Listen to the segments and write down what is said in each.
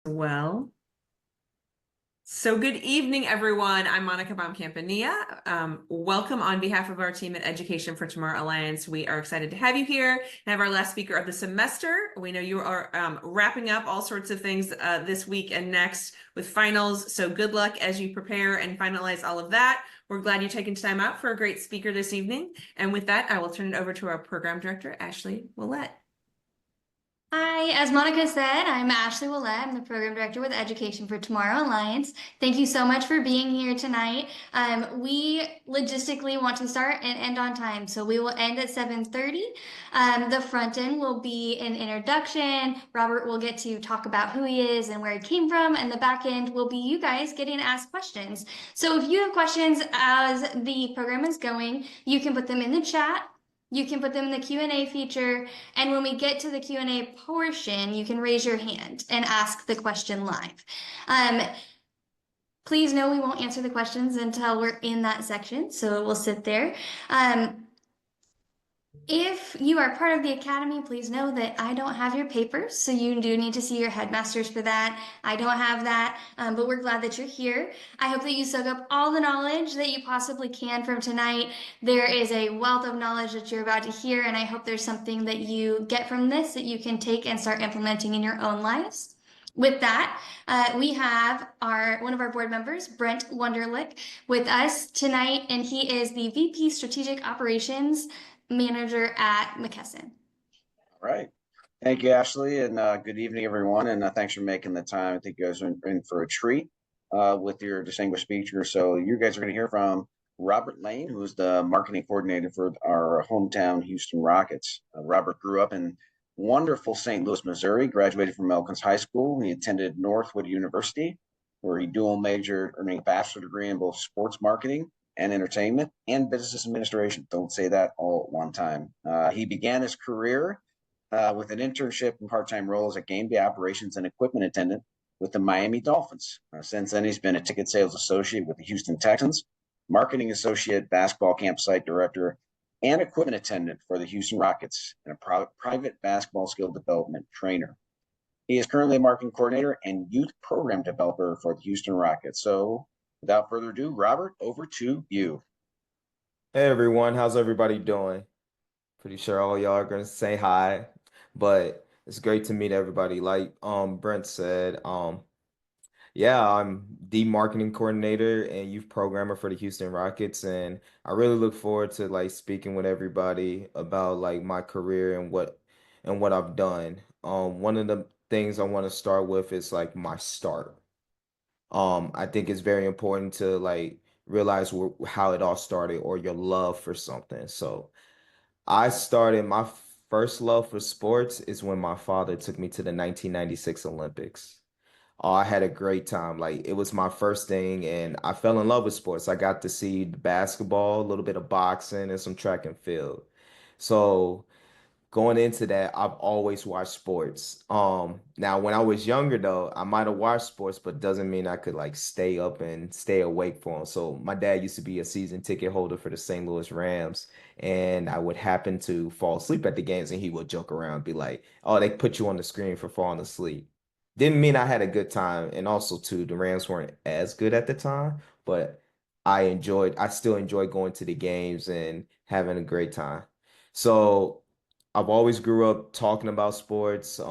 Well. So good evening, everyone. I'm Monica Baum-Campania. Welcome on behalf of our team at Education for Tomorrow Alliance. We are excited to have you here and have our last speaker of the semester. We know you are wrapping up all sorts of things this week and next with finals. So good luck as you prepare and finalize all of that. We're glad you're taking time out for a great speaker this evening. And with that, I will turn it over to our program director, Ashley Willett. Hi, as Monica said, I'm Ashley Willett. I'm the program director with Education for Tomorrow Alliance. Thank you so much for being here tonight. We logistically want to start and end on time, so we will end at 7:30. The front end will be an introduction. Robert will get to talk about who he is and where he came from, and the back end will be you guys getting to ask questions. So if you have questions as the program is going, you can put them in the chat. You can put them in the Q&A feature, and when we get to the Q&A portion, you can raise your hand and ask the question live. Please know we won't answer the questions until we're in that section, so we'll sit there. If you are part of the academy, please know that I don't have your papers, so you do need to see your headmasters for that. I don't have that, but we're glad that you're here. I hope that you soak up all the knowledge that you possibly can from tonight. There is a wealth of knowledge that you're about to hear, and I hope there's something that you get from this that you can take and start implementing in your own lives. With that, we have one of our board members, Brent Wunderlich, with us tonight, and he is the VP Strategic Operations Manager at McKesson. All right. Thank you, Ashley, and good evening, everyone. And thanks for making the time. I think you guys are in for a treat with your distinguished speaker. So you guys are going to hear from Robert Lane, who is the marketing coordinator for our hometown Houston Rockets. Robert grew up in wonderful St. Louis, Missouri, graduated from Elkins High School. He attended Northwood University, where he dual majored, earning a bachelor's degree in both sports marketing and entertainment and business administration. Don't say that all at one time. He began his career with an internship and part-time roles at game day operations and equipment attendant with the Miami Dolphins. Since then, he's been a ticket sales associate with the Houston Texans, marketing associate, basketball campsite director, and equipment attendant for the Houston Rockets, and a private basketball skill development trainer. He is currently a marketing coordinator and youth program developer for the Houston Rockets. So without further ado, Robert, over to you. Hey everyone, how's everybody doing? Pretty sure all y'all are gonna say hi, but it's great to meet everybody. Like Brent said, yeah, I'm the marketing coordinator and youth programmer for the Houston Rockets, and I really look forward to like speaking with everybody about like my career and what I've done. One of the things I want to start with is like my start. I think it's very important to like realize how it all started or your love for something. So I started my first love for sports is when my father took me to the 1996 Olympics. Oh, I had a great time. Like it was my first thing, and I fell in love with sports. I got to see basketball, a little bit of boxing, and some track and field. So going into that, I've always watched sports. Now when I was younger though, I might have watched sports, but doesn't mean I could like stay up and stay awake for them. So my dad used to be a season ticket holder for the St. Louis Rams, and I would happen to fall asleep at the games, and he would joke around, be like, "Oh, they put you on the screen for falling asleep." Didn't mean I had a good time, and also too, the Rams weren't as good at the time, but I still enjoy going to the games and having a great time. So I've always grew up talking about sports,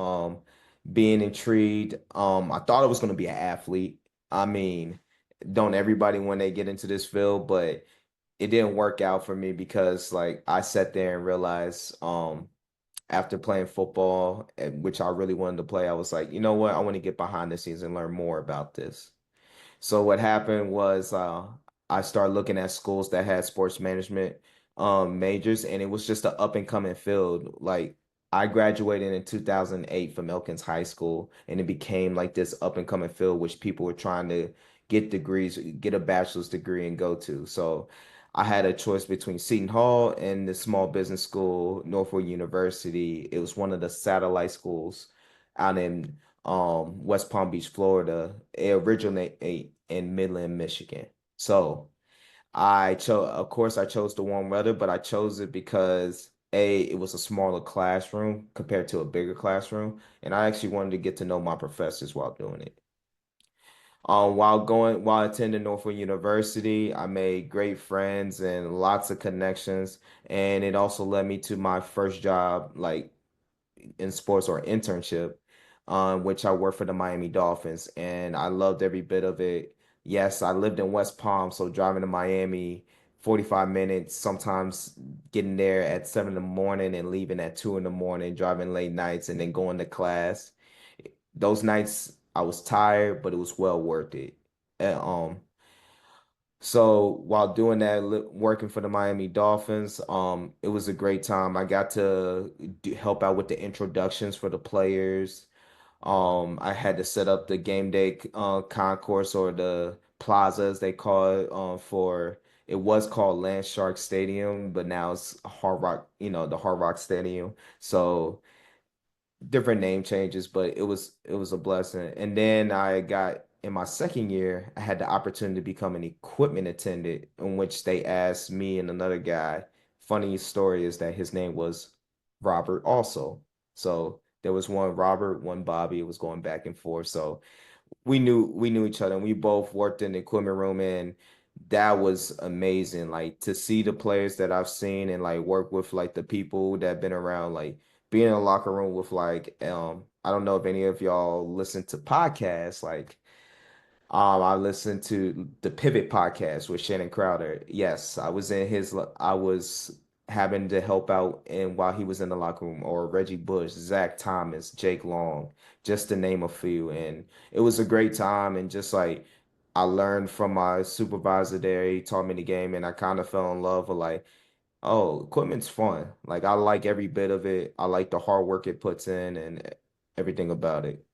being intrigued. I thought I was going to be an athlete. I mean, don't everybody when they get into this field, but it didn't work out for me because like I sat there and realized after playing football, which I really wanted to play, I was like, you know what? I want to get behind the scenes and learn more about this. So what happened was I started looking at schools that had sports management majors, and it was just an up and coming field. Like I graduated in 2008 from Elkins High School, and it became like this up and coming field which people were trying to get degrees, get a bachelor's degree and go to. So I had a choice between Seton Hall and the small business school, Norfolk University. It was one of the satellite schools out in West Palm Beach, Florida. It originated in Midland, Michigan. So of course, I chose the warm weather, but I chose it because it was a smaller classroom compared to a bigger classroom, and I actually wanted to get to know my professors while doing it. While attending Norfolk University, I made great friends and lots of connections, and it also led me to my first job, like in sports or internship, which I worked for the Miami Dolphins, and I loved every bit of it. Yes, I lived in West Palm, so driving to Miami, 45 minutes, sometimes getting there at 7 in the morning and leaving at 2 in the morning, driving late nights and then going to class. Those nights I was tired, but it was well worth it. And, so while doing that, working for the Miami Dolphins, it was a great time. I got to help out with the introductions for the players. I had to set up the game day concourse or the plaza as they call it for it was called Land Shark Stadium, but now it's Hard Rock, the Hard Rock Stadium. So different name changes, but it was a blessing. And then I got in my second year, I had the opportunity to become an equipment attendant, in which they asked me and another guy. Funny story is that his name was Robert also. So there was one Robert, one Bobby. It was going back and forth. So we knew each other and we both worked in the equipment room and that was amazing. Like to see the players that I've seen and like work with like the people that have been around, like being in a locker room with like I don't know if any of y'all listen to podcasts like I listened to the Pivot podcast with Shannon Crowder. Yes, I was having to help out and while he was in the locker room, or Reggie Bush, Zach Thomas, Jake Long, just to name a few. And it was a great time. And just like I learned from my supervisor there, he taught me the game and I kind of fell in love with like, oh, equipment's fun. Like I like every bit of it. I like the hard work it puts in and everything about it.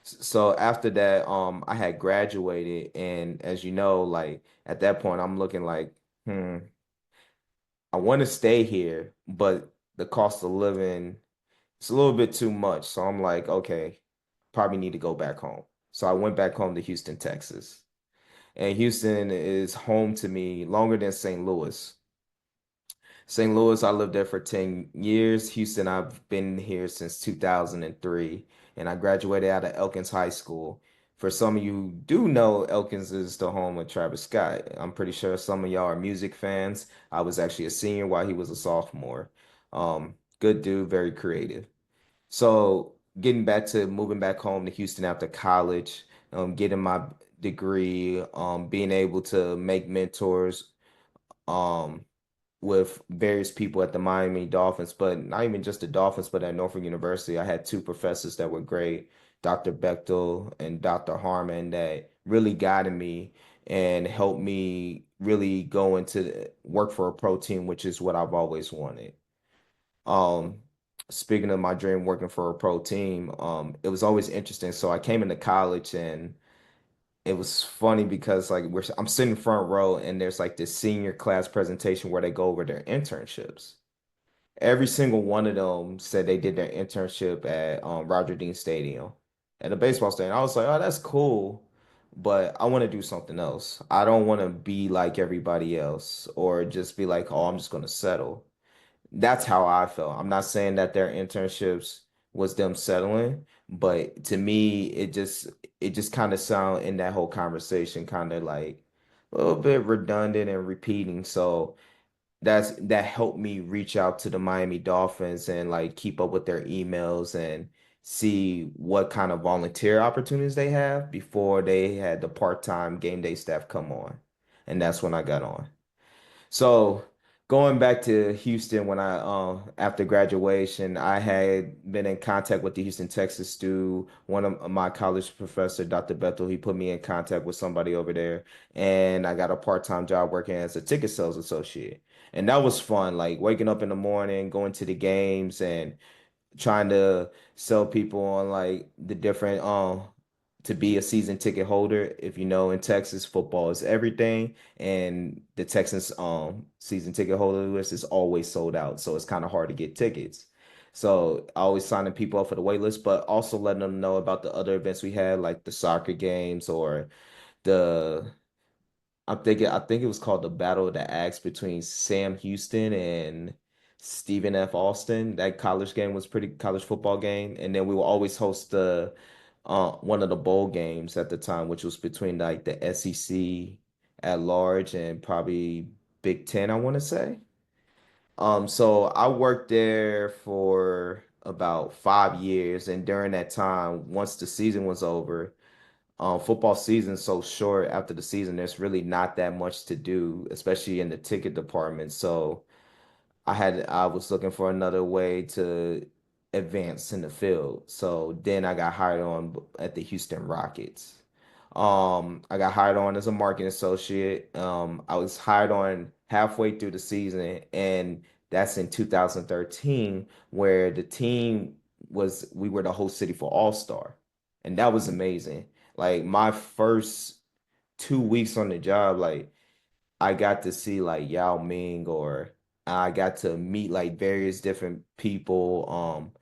So after that, I had graduated, and as you know, like at that point, I'm looking like, I want to stay here, but the cost of living it's a little bit too much. So I'm like, okay, probably need to go back home. So I went back home to Houston, Texas, and Houston is home to me longer than St. Louis. St. Louis, I lived there for 10 years. Houston, I've been here since 2003, and I graduated out of Elkins High School. For some of you who do know, Elkins is the home of Travis Scott. I'm pretty sure some of y'all are music fans. I was actually a senior while he was a sophomore. Good dude, very creative. So getting back to moving back home to Houston after college, getting my degree, being able to make mentors. Um, with various people at the Miami Dolphins, but not even just the Dolphins, but at Norfolk University. I had two professors that were great, Dr. Bechtel and Dr. Harmon, that really guided me and helped me really go into work for a pro team, which is what I've always wanted. Um, Speaking of my dream working for a pro team, it was always interesting. So I came into college and it was funny because like I'm sitting front row and there's like this senior class presentation where they go over their internships. Every single one of them said they did their internship at Roger Dean Stadium at a baseball stadium. I was like, oh, that's cool, but I want to do something else. I don't want to be like everybody else or just be like, oh, I'm just going to settle. That's how I felt. I'm not saying that their internships was them settling, but to me, it just kind of sound in that whole conversation kind of like a little bit redundant and repeating. So that helped me reach out to the Miami Dolphins and like keep up with their emails and see what kind of volunteer opportunities they have before they had the part-time game day staff come on. And that's when I got on. So going back to Houston when I after graduation, I had been in contact with the Houston Texas Stew. One of my college professor, Dr. Bethel, he put me in contact with somebody over there, and I got a part-time job working as a ticket sales associate. And that was fun, like waking up in the morning, going to the games and trying to sell people on like the different to be a season ticket holder. If you know in Texas football is everything and the Texans season ticket holder list is always sold out. So it's kind of hard to get tickets. So I always signing people up for the wait list, but also letting them know about the other events we had, like the soccer games or the I think it was called the Battle of the Axe between Sam Houston and Stephen F. Austin. That college game was pretty college football game, and then we will always host the one of the bowl games at the time, which was between like the SEC at large and probably Big Ten, I want to say. So I worked there for about 5 years, and during that time, once the season was over, football season's so short after the season, there's really not that much to do, especially in the ticket department. So I was looking for another way to advance in the field. So then I got hired on at the Houston Rockets. I got hired on as a marketing associate. I was hired on halfway through the season, and that's in 2013, where the team we were the host city for All-Star. And that was amazing. Like my first 2 weeks on the job, like I got to see like Yao Ming, or I got to meet like various different people.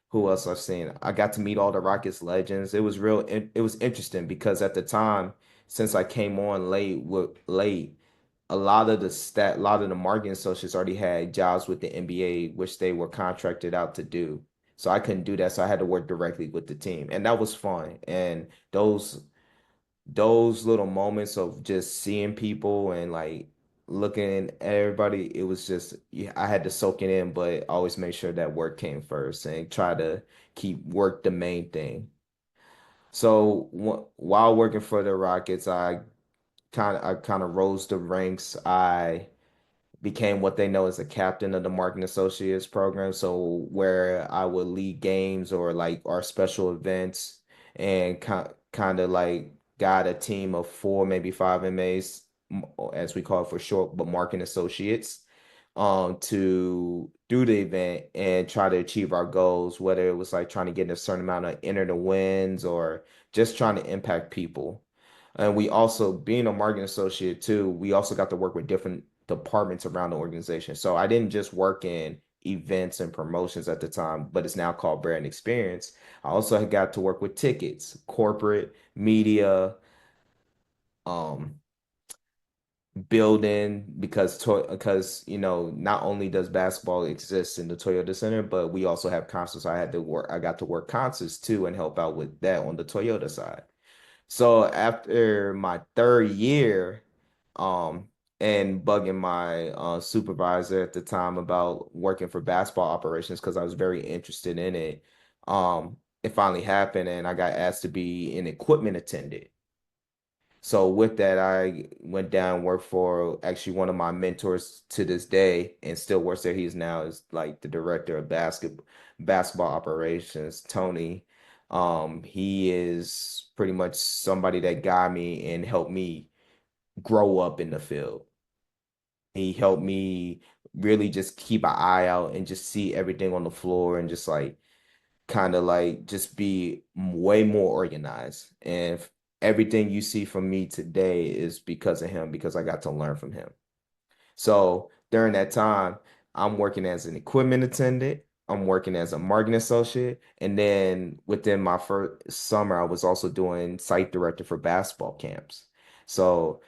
Who else I've seen? I got to meet all the Rockets legends. It was interesting because at the time, since I came on late, a lot of the marketing associates already had jobs with the NBA, which they were contracted out to do. So I couldn't do that. So I had to work directly with the team. And that was fun. And those little moments of just seeing people and like looking at everybody, it was just, yeah, I had to soak it in, but always make sure that work came first and try to keep work the main thing. So while working for the Rockets, I kind of rose the ranks. I became what they know as a captain of the marketing associates program. So where I would lead games or like our special events and kind of like guide a team of four, maybe five MAs, as we call it for short, but marketing associates, to do the event and try to achieve our goals, whether it was like trying to get a certain amount of enter the wins or just trying to impact people. And we also, being a marketing associate too, we also got to work with different departments around the organization. So I didn't just work in events and promotions at the time, but it's now called brand experience. I also had got to work with tickets, corporate, media, um, building because not only does basketball exist in the Toyota Center, but we also have concerts. I got to work concerts too and help out with that on the Toyota side. So after my third year, um, and bugging my supervisor at the time about working for basketball operations because I was very interested in it, it finally happened, and I got asked to be an equipment attendant. So with that, I went down and worked for actually one of my mentors to this day, and still works there. He's now is like the director of basketball operations, Tony. He is pretty much somebody that got me and helped me grow up in the field. He helped me really just keep an eye out and just see everything on the floor and just like kind of like just be way more organized. And everything you see from me today is because of him, because I got to learn from him. So during that time, I'm working as an equipment attendant, I'm working as a marketing associate, and then within my first summer, I was also doing site director for basketball camps. So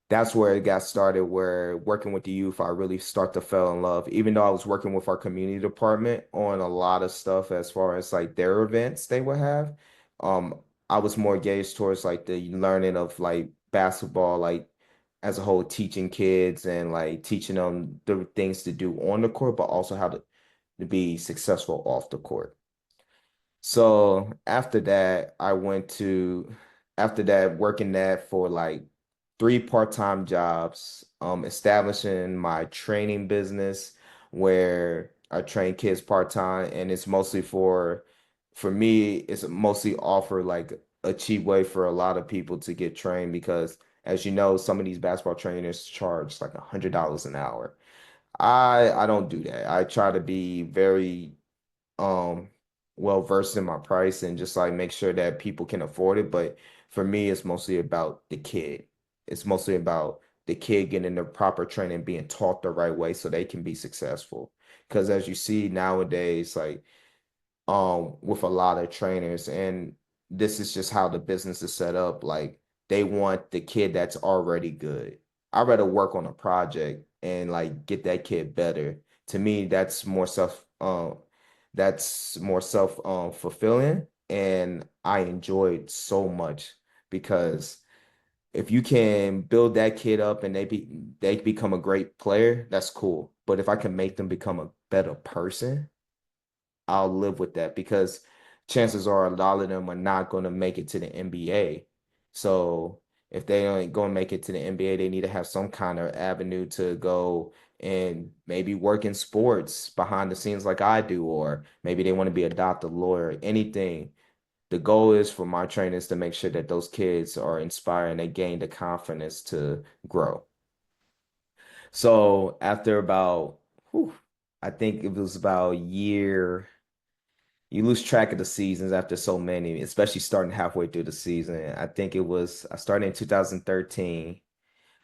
that's where it got started, where working with the youth, I really start to fell in love. Even though I was working with our community department on a lot of stuff as far as like their events they would have, um, I was more engaged towards like the learning of like basketball, like as a whole, teaching kids and like teaching them the things to do on the court, but also how to be successful off the court. So after that, working that for like three part-time jobs, establishing my training business where I train kids part-time, and it's mostly for me, it's mostly offer like a cheap way for a lot of people to get trained because as you know, some of these basketball trainers charge like $100 an hour. I don't do that. I try to be very um well versed in my price and just like make sure that people can afford it. But for me, it's mostly about the kid. It's mostly about the kid getting the proper training, being taught the right way so they can be successful. Because as you see nowadays, like with a lot of trainers, and this is just how the business is set up, like they want the kid that's already good. I'd rather work on a project and like get that kid better to me, that's more self fulfilling, and I enjoy it so much because if you can build that kid up and they become a great player, that's cool. But if I can make them become a better person, I'll live with that because chances are a lot of them are not going to make it to the NBA. So if they ain't going to make it to the NBA, they need to have some kind of avenue to go and maybe work in sports behind the scenes like I do, or maybe they want to be a doctor, lawyer, anything. The goal is for my trainers to make sure that those kids are inspired and they gain the confidence to grow. So after about, whew, I think it was about a year, you lose track of the seasons after so many, especially starting halfway through the season. I think I started in 2013.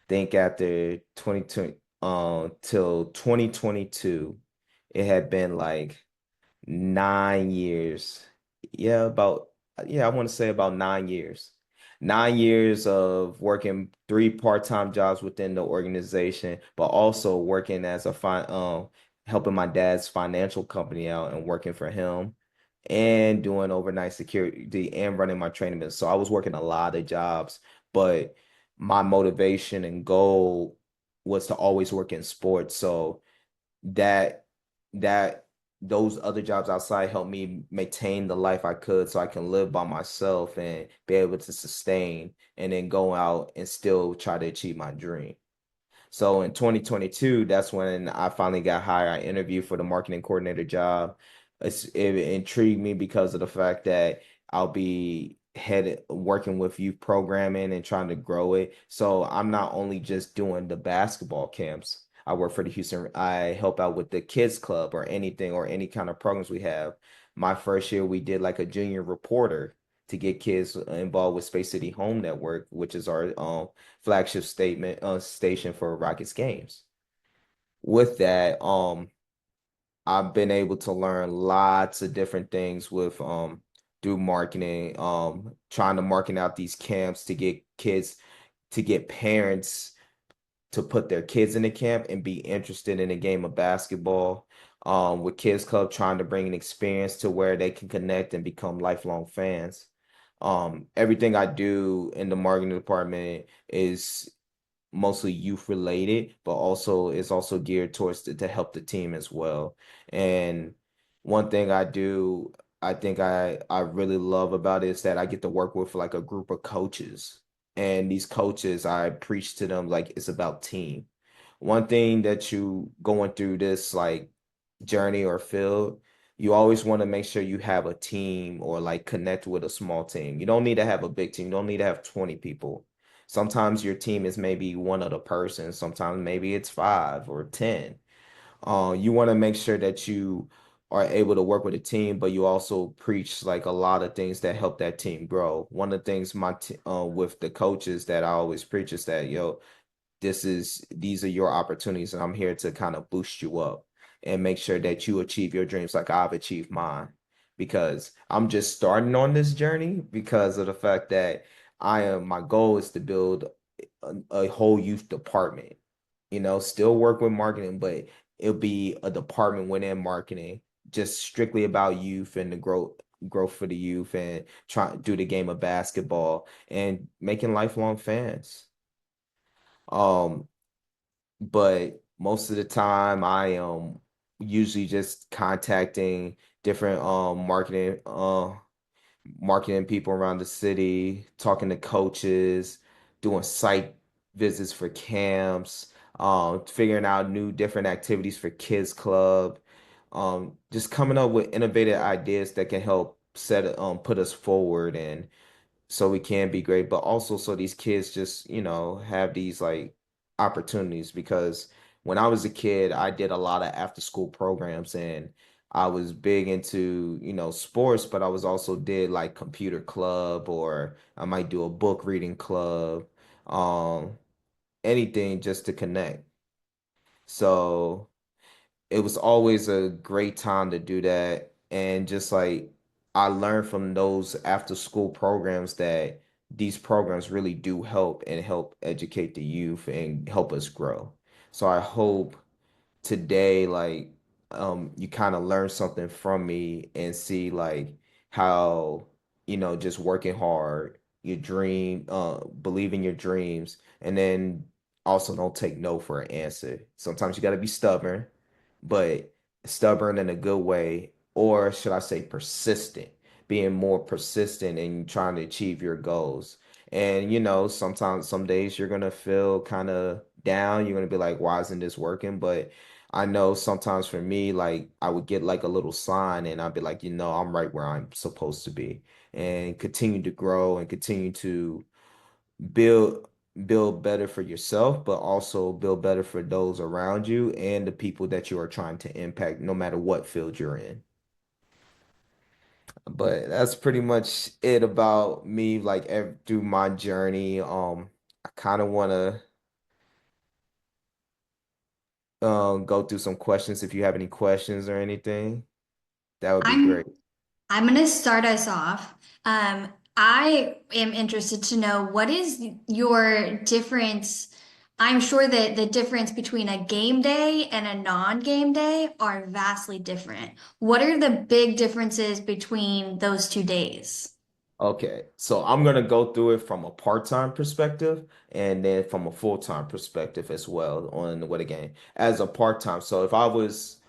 Think after 2020, till 2022, it had been like 9 years. Yeah, I want to say about 9 years. 9 years of working three part-time jobs within the organization, but also working as helping my dad's financial company out and working for him and doing overnight security and running my training business. So I was working a lot of jobs, but my motivation and goal was to always work in sports. So that that those other jobs outside helped me maintain the life I could so I can live by myself and be able to sustain and then go out and still try to achieve my dream. So in 2022, that's when I finally got hired. I interviewed for the marketing coordinator job. It intrigued me because of the fact that I'll be headed working with youth programming and trying to grow it. So I'm not only just doing the basketball camps. I work for the Houston, I help out with the kids club or anything or any kind of programs we have. My first year, we did like a junior reporter to get kids involved with Space City Home Network, which is our flagship station for Rockets games. With that, I've been able to learn lots of different things with through marketing, trying to market out these camps to get kids, to get parents to put their kids in the camp and be interested in the game of basketball. With Kids Club, trying to bring an experience to where they can connect and become lifelong fans. Everything I do in the marketing department is mostly youth related, but also is also geared towards to help the team as well. And one thing I think I really love about it is that I get to work with like a group of coaches. And these coaches, I preach to them like it's about team. One thing that you going through this like journey or field, you always want to make sure you have a team or like connect with a small team. You don't need to have a big team. You don't need to have 20 people. Sometimes your team is maybe one other person. Sometimes maybe it's five or 10. You want to make sure that you are able to work with a team, but you also preach like a lot of things that help that team grow. One of the things with the coaches that I always preach is that, yo, these are your opportunities, and I'm here to kind of boost you up and make sure that you achieve your dreams like I've achieved mine. Because I'm just starting on this journey because of the fact that my goal is to build a whole youth department. Still work with marketing, but it'll be a department within marketing, just strictly about youth and the growth for the youth and try to do the game of basketball and making lifelong fans. Um, but most of the time I am usually just contacting different marketing people around the city, talking to coaches, doing site visits for camps, figuring out new different activities for kids club, just coming up with innovative ideas that can help put us forward and so we can be great, but also so these kids just, have these like opportunities because when I was a kid, I did a lot of after school programs and I was big into, sports, but I was also did like computer club or I might do a book reading club, um, anything just to connect. So it was always a great time to do that. And just like I learned from those after school programs that these programs really do help and help educate the youth and help us grow. So I hope today, like, you kind of learn something from me and see like how, just working hard, your dream, believe in your dreams, and then also don't take no for an answer. Sometimes you got to be stubborn, but stubborn in a good way, or should I say persistent, being more persistent in trying to achieve your goals. And sometimes some days you're gonna feel kind of down. You're gonna be like, why isn't this working? But I know sometimes for me, like I would get like a little sign and I'd be like, I'm right where I'm supposed to be and continue to grow and continue to build build better for yourself, but also build better for those around you and the people that you are trying to impact, no matter what field you're in. But that's pretty much it about me, like through my journey. I kind of want to go through some questions if you have any questions or anything. That would be great. I'm going to start us off. I am interested to know what is your difference. I'm sure that the difference between a game day and a non-game day are vastly different. What are the big differences between those 2 days? Okay, so I'm gonna go through it from a part-time perspective and then from a full-time perspective as well on what a game. As a part-time, so if I was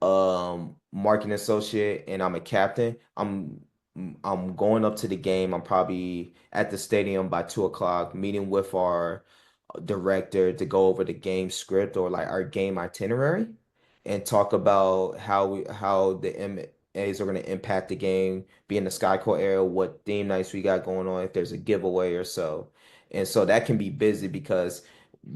marketing associate and I'm a captain, I'm going up to the game. I'm probably at the stadium by 2 o'clock, meeting with our director to go over the game script or like our game itinerary and talk about how the MAs are going to impact the game, be in the Skycore area, what theme nights we got going on, if there's a giveaway or so. And so that can be busy because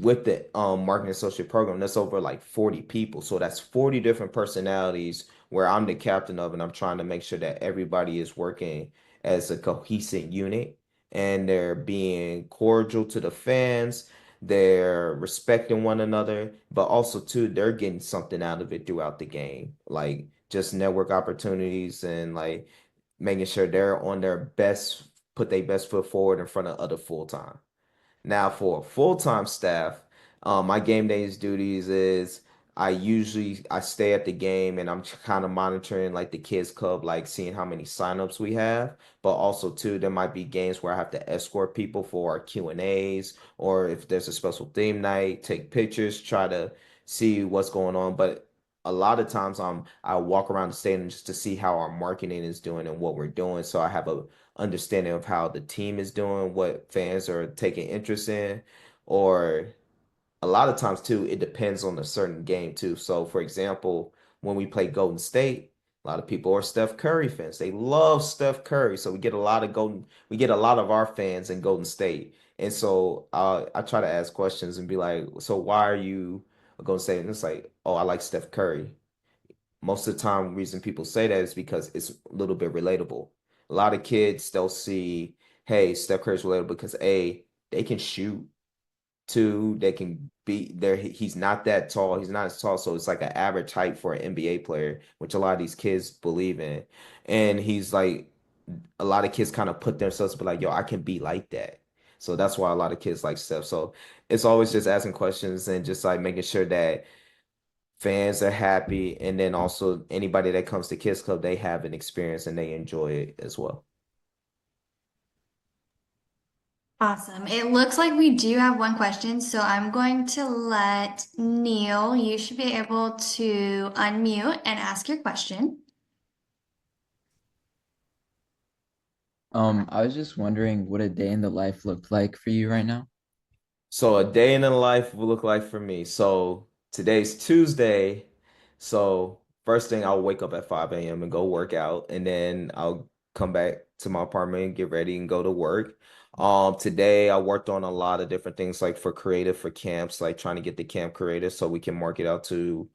with the marketing associate program, that's over like 40 people. So that's 40 different personalities where I'm the captain of, and I'm trying to make sure that everybody is working as a cohesive unit and they're being cordial to the fans, they're respecting one another, but also too, they're getting something out of it throughout the game, like just network opportunities and like making sure they're on their best, put their best foot forward in front of other full time. Now, for full-time staff, my game days duties is I stay at the game and I'm kind of monitoring like the kids club, like seeing how many signups we have. But also too, there might be games where I have to escort people for our Q&As, or if there's a special theme night, take pictures, try to see what's going on. But a lot of times I walk around the stadium just to see how our marketing is doing and what we're doing. So I have a understanding of how the team is doing, what fans are taking interest in, or a lot of times too, it depends on a certain game too. So for example, when we play Golden State, a lot of people are Steph Curry fans. They love Steph Curry. So we get a lot of our fans in Golden State. And so I try to ask questions and be like, so why are you a Golden State? And it's like, oh, I like Steph Curry. Most of the time, reason people say that is because it's a little bit relatable. A lot of kids, they'll see, hey, Steph Curry's relatable because A, they can shoot. Two, they can be there. He's not that tall. He's not as tall, so it's like an average height for an NBA player, which a lot of these kids believe in. And he's like, a lot of kids kind of put themselves be like, yo, I can be like that. So that's why a lot of kids like Steph. So it's always just asking questions and just like making sure that fans are happy, and then also anybody that comes to Kids Club, they have an experience and they enjoy it as well. Awesome. It looks like we do have one question, so I'm going to let Neil, you should be able to unmute and ask your question. I was just wondering what a day in the life looked like for you right now. So a day in the life will look like for me. So today's Tuesday. So first thing, I'll wake up at 5 a.m. and go work out, and then I'll come back to my apartment, get ready, and go to work. Today I worked on a lot of different things like for creative for camps, like trying to get the camp creative so we can market out to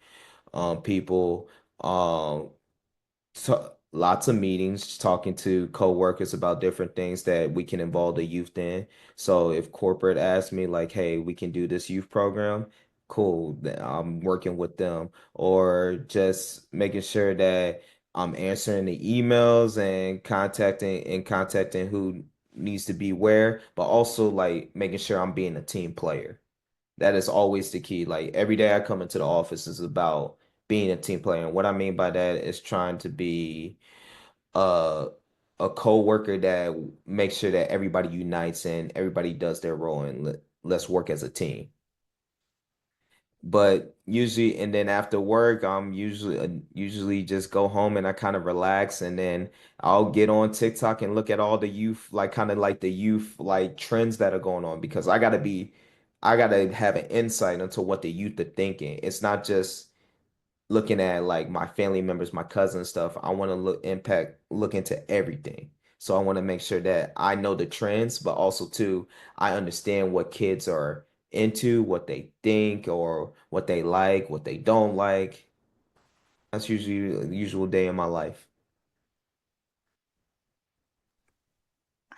people. So lots of meetings, talking to coworkers about different things that we can involve the youth in. So if corporate asks me like, "Hey, we can do this youth program," cool. Then I'm working with them, or just making sure that I'm answering the emails and contacting who needs to be where, but also like making sure I'm being a team player. That is always the key. Like every day I come into the office is about being a team player. And what I mean by that is trying to be uh, a co-worker that makes sure that everybody unites and everybody does their role and let's work as a team. But usually, and then after work, I'm usually just go home and I kind of relax, and then I'll get on TikTok and look at all the youth, like kind of like the youth like trends that are going on because I gotta have an insight into what the youth are thinking. It's not just looking at like my family members, my cousins stuff. I want to look into everything. So I want to make sure that I know the trends, but also too, I understand what kids are into, what they think, or what they like, what they don't like. That's usually the usual day in my life.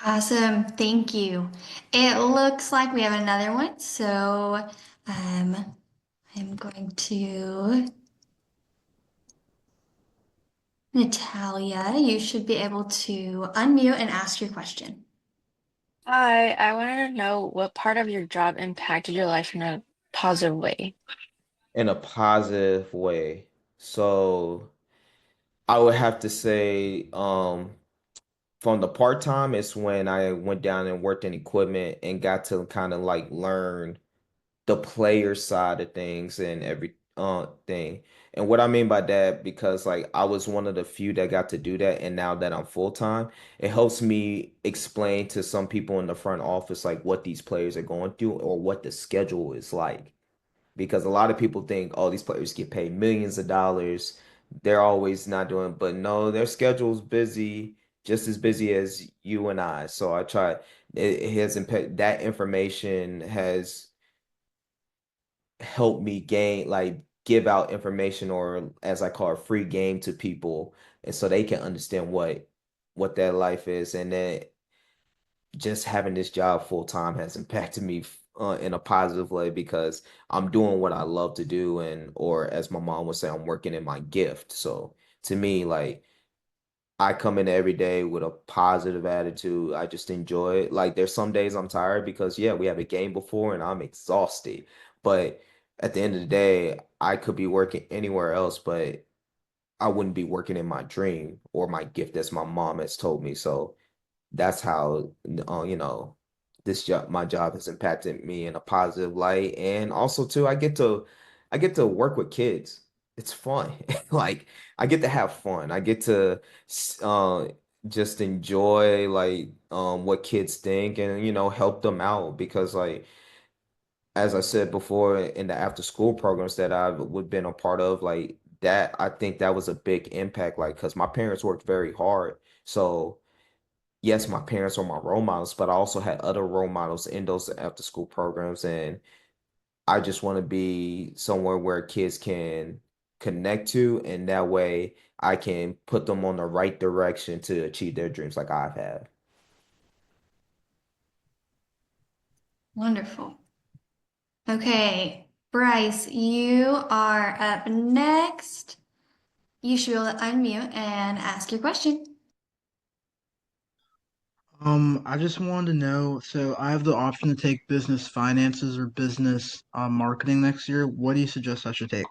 Awesome. Thank you. It looks like we have another one. So I'm going to Natalia. You should be able to unmute and ask your question. Hi, I wanted to know what part of your job impacted your life in a positive way. In a positive way. So I would have to say, from the part-time, it's when I went down and worked in equipment and got to kind of like learn the player side of things and every thing. And what I mean by that, because like I was one of the few that got to do that, and now that I'm full time, it helps me explain to some people in the front office like what these players are going through or what the schedule is like. Because a lot of people think, oh, these players get paid millions of dollars. They're always not doing, but no, their schedule's busy, just as busy as you and I. So I try, it has impact that information has help me gain like give out information or as I call it free game to people and so they can understand what their life is and then just having this job full time has impacted me in a positive way because I'm doing what I love to do and or as my mom would say I'm working in my gift. So to me like I come in every day with a positive attitude. I just enjoy it. Like there's some days I'm tired because yeah, we have a game before and I'm exhausted. But at the end of the day, I could be working anywhere else, but I wouldn't be working in my dream or my gift as my mom has told me. So that's how this job my job has impacted me in a positive light and also too I get to work with kids. It's fun. Like I get to have fun. I get to uh just enjoy like what kids think and help them out because like as I said before in the after school programs that I've would been a part of like that I think that was a big impact like because my parents worked very hard. So yes, my parents are my role models, but I also had other role models in those after school programs. And I just want to be somewhere where kids can connect to, and that way I can put them on the right direction to achieve their dreams like I've had. Wonderful. Okay, Bryce, you are up next. You should be able to unmute and ask your question. I just wanted to know, so I have the option to take business finances or business marketing next year. What do you suggest I should take?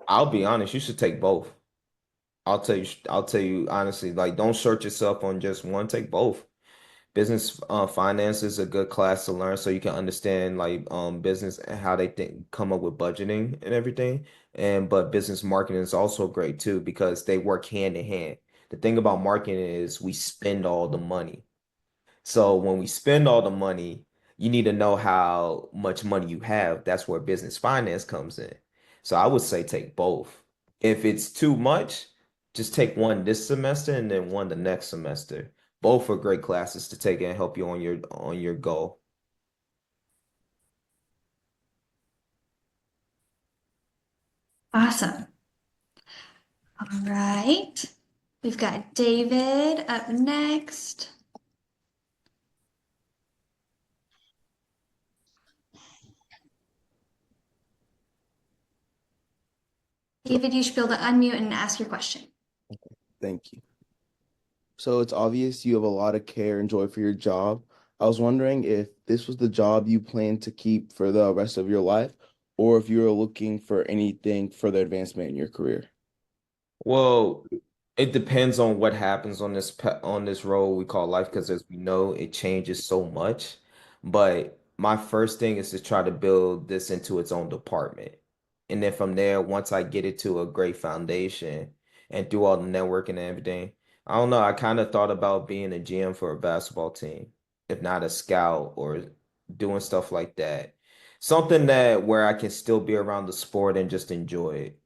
I'll be honest, you should take both. I'll tell you honestly, like don't search yourself on just one, take both. Business finance is a good class to learn so you can understand like business and how they think come up with budgeting and everything. And but business marketing is also great too because they work hand in hand. The thing about marketing is we spend all the money. So when we spend all the money, you need to know how much money you have. That's where business finance comes in. So I would say take both. If it's too much, just take one this semester and then one the next semester. Both are great classes to take and help you on your goal. Awesome. All right. We've got David up next. David, you should be able to unmute and ask your question. Thank you. So it's obvious you have a lot of care and joy for your job. I was wondering if this was the job you plan to keep for the rest of your life, or if you're looking for anything further advancement in your career. Well, it depends on what happens on on this road we call life, because as we know, it changes so much. But my first thing is to try to build this into its own department. And then from there, once I get it to a great foundation and do all the networking and everything, I don't know, I kind of thought about being a GM for a basketball team, if not a scout or doing stuff like that. Something that where I can still be around the sport and just enjoy it.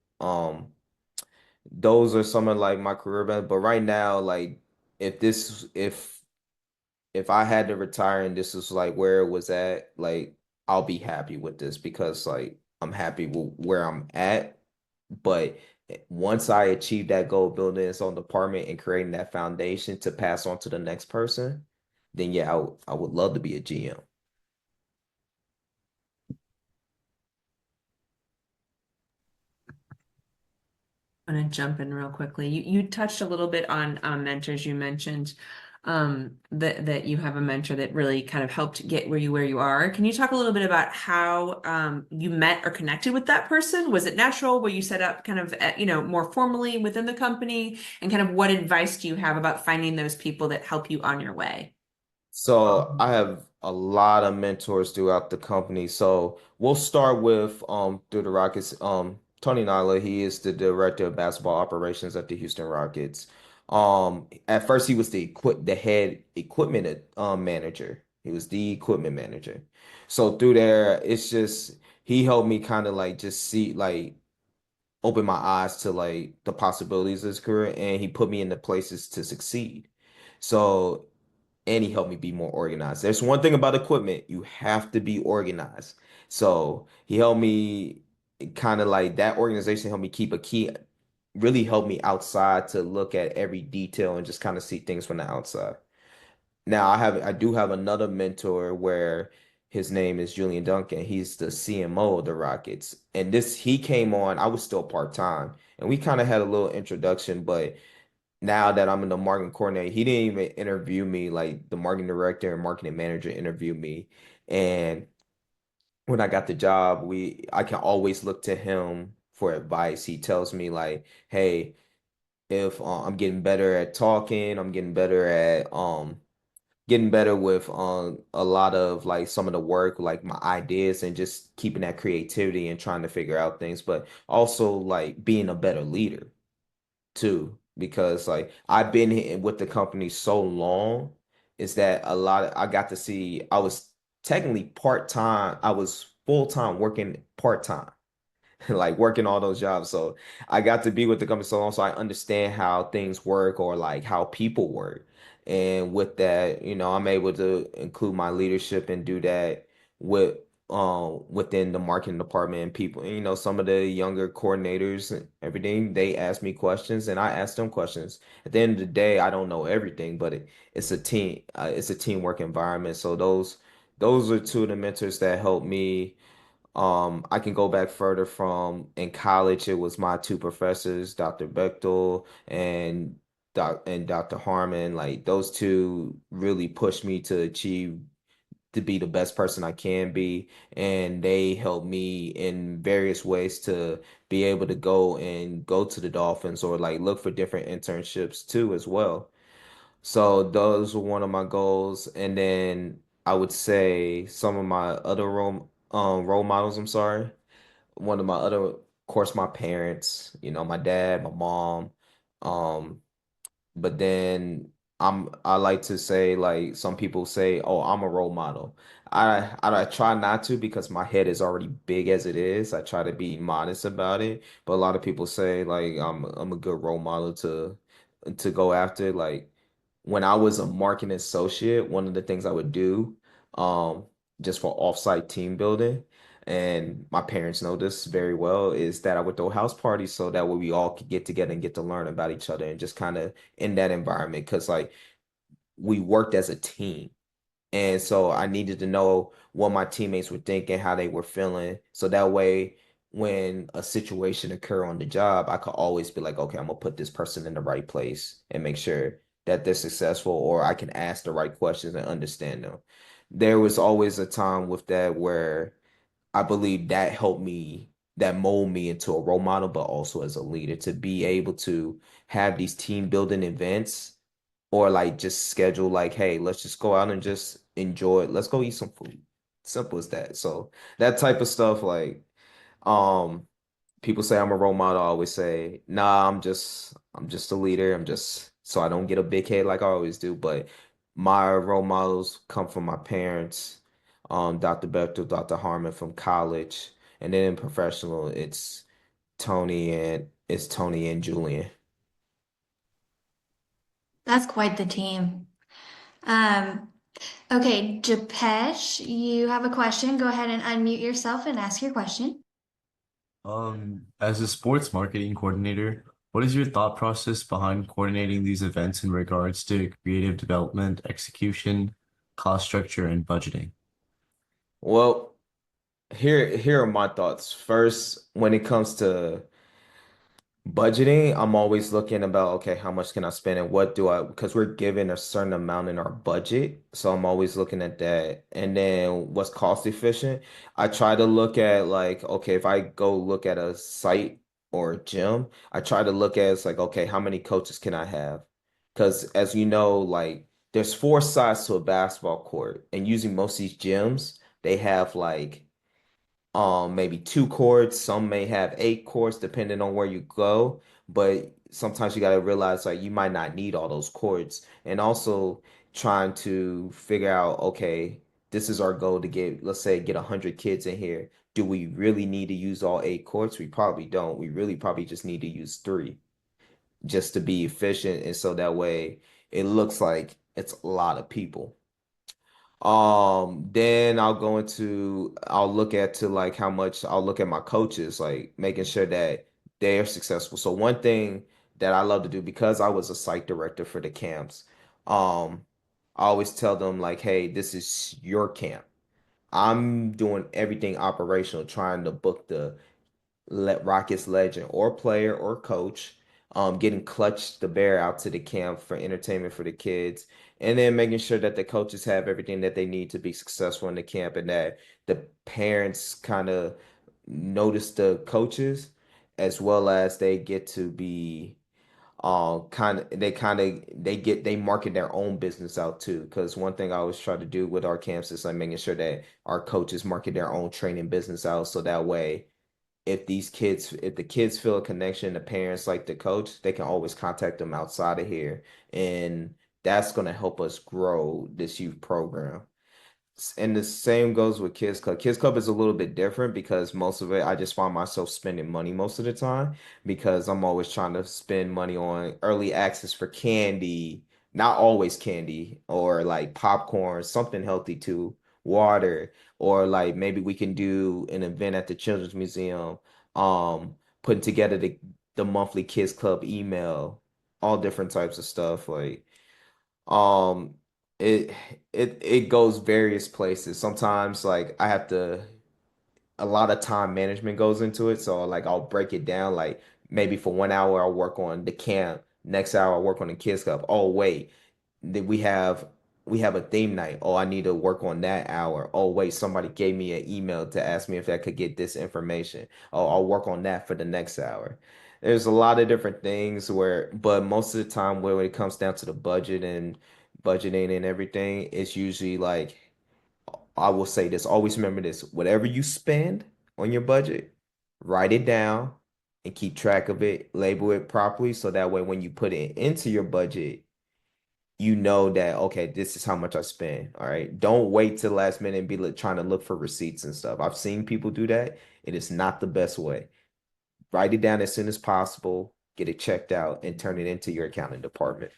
Those are some of like my career events. But right now, like if this if I had to retire and this is like where it was at, like I'll be happy with this because like I'm happy with where I'm at. But once I achieve that goal, building its own department and creating that foundation to pass on to the next person, then yeah, I would love to be a GM. I'm gonna jump in real quickly. You touched a little bit on mentors. You mentioned that you have a mentor that really kind of helped get where you are. Can you talk a little bit about how you met or connected with that person? Was it natural? Were you set up kind of more formally within the company? And kind of what advice do you have about finding those people that help you on your way? So I have a lot of mentors throughout the company. So we'll start with through the Rockets. Tony Nyla, he is the director of basketball operations at the Houston Rockets. At first he was the head equipment manager. He was the equipment manager. So through there, it's just he helped me kind of like just see like open my eyes to like the possibilities of his career, and he put me in the places to succeed. So and he helped me be more organized. There's one thing about equipment, you have to be organized. So he helped me kind of like that organization helped me keep a key, really helped me outside to look at every detail and just kind of see things from the outside. Now I do have another mentor where his name is Julian Duncan. He's the CMO of the Rockets. And this he came on, I was still part-time. And we kind of had a little introduction, but now that I'm in the marketing coordinator, he didn't even interview me. Like the marketing director and marketing manager interviewed me. And when I got the job, I can always look to him for advice. He tells me like, hey, if I'm getting better at talking, I'm getting better with a lot of like some of the work, like my ideas and just keeping that creativity and trying to figure out things, but also like being a better leader too, because like I've been with the company so long, is that I got to see I was technically part-time, I was full-time working part-time. Like working all those jobs. So I got to be with the company so long, so I understand how things work or like how people work. And with that, I'm able to include my leadership and do that with within the marketing department and people. And, some of the younger coordinators and everything, they ask me questions and I ask them questions. At the end of the day, I don't know everything, but it's a teamwork environment. So those are two of the mentors that helped me. I can go back further from in college. It was my two professors, Dr. Bechtel and Dr. Harmon. Like those two really pushed me to be the best person I can be, and they helped me in various ways to be able to go to the Dolphins or like look for different internships too as well. So those were one of my goals. And then I would say some of my other role models, I'm sorry. One of my other, of course, my parents, my dad, my mom. Um, but then I like to say like some people say, "Oh, I'm a role model." I try not to because my head is already big as it is. I try to be modest about it, but a lot of people say like I'm a good role model to go after. Like when I was a marketing associate, one of the things I would do, um, just for offsite team building, and my parents know this very well, is that I would throw house parties so that way we all could get together and get to learn about each other and just kind of in that environment. Because like we worked as a team. And so I needed to know what my teammates were thinking, how they were feeling. So that way, when a situation occur on the job, I could always be like, okay, I'm gonna put this person in the right place and make sure that they're successful, or I can ask the right questions and understand them. There was always a time with that where I believe that helped me, that mold me into a role model, but also as a leader to be able to have these team building events or like just schedule like, hey, let's just go out and just enjoy it. Let's go eat some food. Simple as that. So that type of stuff, like, um, people say I'm a role model. I always say, nah, I'm just a leader. I'm just so I don't get a big head like I always do. But my role models come from my parents, Dr. Bethel, Dr. Harmon from college, and then in professional, it's Tony and Julian. That's quite the team. Um, okay, Japesh, you have a question. Go ahead and unmute yourself and ask your question. As a sports marketing coordinator, what is your thought process behind coordinating these events in regards to creative development, execution, cost structure, and budgeting? Well, here are my thoughts. First, when it comes to budgeting, I'm always looking about, okay, how much can I spend and what do I, because we're given a certain amount in our budget. So I'm always looking at that. And then what's cost efficient? I try to look at like, okay, if I go look at a site or a gym, I try to look at it's like, okay, how many coaches can I have? Because as you know, like there's four sides to a basketball court. And using most of these gyms, they have like maybe two chords. Some may have eight chords depending on where you go, but sometimes you got to realize like you might not need all those chords. And also trying to figure out, okay, this is our goal to get, let's say, get 100 kids in here. Do we really need to use all eight chords? We probably don't. We really probably just need to use three just to be efficient, and so that way it looks like it's a lot of people. Then I'll look at to like how much I'll look at my coaches, like making sure that they are successful. So one thing that I love to do because I was a site director for the camps, um, I always tell them like, hey, this is your camp. I'm doing everything operational, trying to book the let Rockets legend or player or coach, getting Clutch the Bear out to the camp for entertainment for the kids, and then making sure that the coaches have everything that they need to be successful in the camp, and that the parents kind of notice the coaches as well as they get to be they market their own business out too, because one thing I always try to do with our camps is like making sure that our coaches market their own training business out so that way if the kids feel a connection, the parents like the coach, they can always contact them outside of here. And that's going to help us grow this youth program. And the same goes with Kids Club. Kids Club is a little bit different because most of it, I just find myself spending money most of the time because I'm always trying to spend money on early access for candy, not always candy, or like popcorn, something healthy too, water, or like maybe we can do an event at the Children's Museum, putting together the monthly Kids Club email, all different types of stuff. Like um, it it goes various places. Sometimes like I have to a lot of time management goes into it. So like I'll break it down like maybe for 1 hour I'll work on the camp, next hour I'll work on the kids club. Oh wait, we have a theme night. Oh, I need to work on that hour. Oh wait, somebody gave me an email to ask me if I could get this information. Oh, I'll work on that for the next hour. There's a lot of different things but most of the time when it comes down to the budgeting and everything, it's usually like I will say this, always remember this, whatever you spend on your budget, write it down and keep track of it, label it properly so that way when you put it into your budget, you know that okay, this is how much I spend. All right. Don't wait till the last minute and be trying to look for receipts and stuff. I've seen people do that. It is not the best way. Write it down as soon as possible, get it checked out, and turn it into your accounting department.